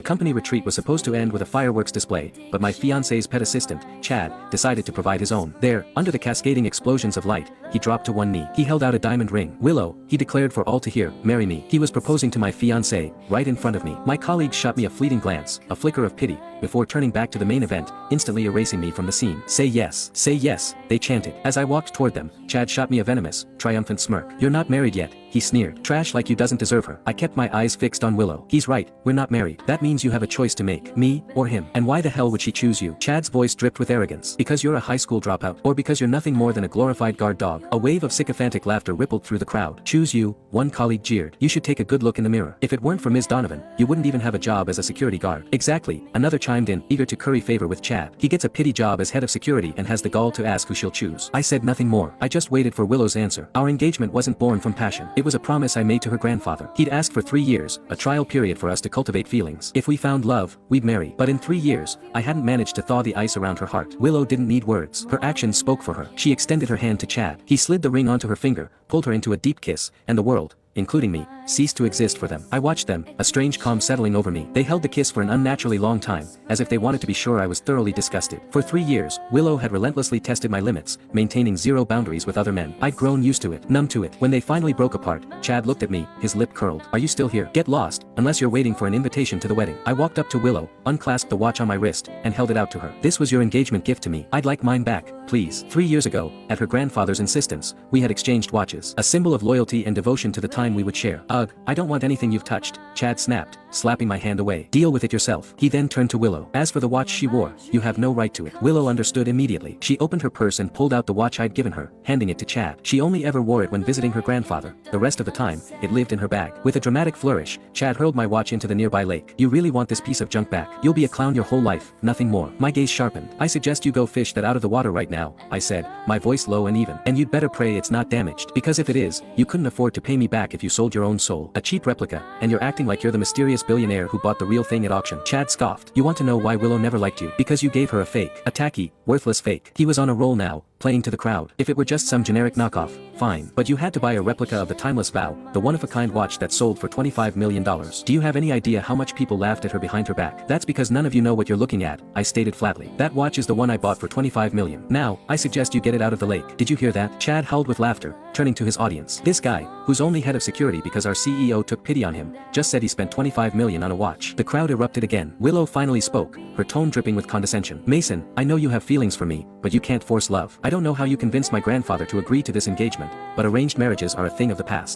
The company retreat was supposed to end with a fireworks display, but my fiancé's pet assistant, Chad, decided to provide his own. There, under the cascading explosions of light, he dropped to one knee. He held out a diamond ring. "Willow," he declared for all to hear, "marry me." He was proposing to my fiancée, right in front of me. My colleagues shot me a fleeting glance, a flicker of pity, before turning back to the main event, instantly erasing me from the scene. "Say yes," they chanted. As I walked toward them, Chad shot me a venomous, triumphant smirk. "You're not married yet," he sneered. "Trash like you doesn't deserve her." I kept my eyes fixed on Willow. "He's right, we're not married. That means you have a choice to make, me, or him. And why the hell would she choose you?" Chad's voice dripped with arrogance. "Because you're a high school dropout, or because you're nothing more than a glorified guard dog." A wave of sycophantic laughter rippled through the crowd. "Choose you," one colleague jeered. "You should take a good look in the mirror. If it weren't for Ms. Donovan, you wouldn't even have a job as a security guard." "Exactly," another chimed in, eager to curry favor with Chad. "He gets a pity job as head of security and has the gall to ask who she'll choose." I said nothing more. I just waited for Willow's answer. Our engagement wasn't born from passion. It was a promise I made to her grandfather. He'd asked for 3 years, a trial period for us to cultivate feelings. If we found love, we'd marry. But in 3 years, I hadn't managed to thaw the ice around her heart. Willow didn't need words. Her actions spoke for her. She extended her hand to Chad. He slid the ring onto her finger, pulled her into a deep kiss, and the world, including me, ceased to exist for them. I watched them, a strange calm settling over me. They held the kiss for an unnaturally long time, as if they wanted to be sure I was thoroughly disgusted. For 3 years, Willow had relentlessly tested my limits, maintaining zero boundaries with other men. I'd grown used to it, numb to it. When they finally broke apart, Chad looked at me, his lip curled. "Are you still here? Get lost, unless you're waiting for an invitation to the wedding." I walked up to Willow, unclasped the watch on my wrist, and held it out to her. "This was your engagement gift to me. I'd like mine back, please." 3 years ago, at her grandfather's insistence, we had exchanged watches, a symbol of loyalty and devotion to the time we would share. "Ugh, I don't want anything you've touched," Chad snapped, slapping my hand away. "Deal with it yourself." He then turned to Willow. "As for the watch she wore, you have no right to it." Willow understood immediately. She opened her purse and pulled out the watch I'd given her, handing it to Chad. She only ever wore it when visiting her grandfather. The rest of the time, it lived in her bag. With a dramatic flourish, Chad hurled my watch into the nearby lake. "You really want this piece of junk back? You'll be a clown your whole life, nothing more." My gaze sharpened. "I suggest you go fish that out of the water right now," I said, my voice low and even. "And you'd better pray it's not damaged. Because if it is, you couldn't afford to pay me back if you sold your own soul. A cheap replica, and you're acting like you're the mysterious billionaire who bought the real thing at auction." Chad scoffed. "You want to know why Willow never liked you? Because you gave her a fake. A tacky, worthless fake." He was on a roll now, playing to the crowd. "If it were just some generic knockoff, fine. But you had to buy a replica of the timeless vow, the one-of-a-kind watch that sold for $25 million. Do you have any idea how much people laughed at her behind her back?" "That's because none of you know what you're looking at," I stated flatly. "That watch is the one I bought for $25 million. Now, I suggest you get it out of the lake." "Did you hear that?" Chad howled with laughter, turning to his audience. "This guy, who's only head of security because our CEO took pity on him, just said he spent $25 million on a watch." The crowd erupted again. Willow finally spoke, her tone dripping with condescension. "Mason, I know you have feelings for me, but you can't force love. I don't know how you convinced my grandfather to agree to this engagement, but arranged marriages are a thing of the past.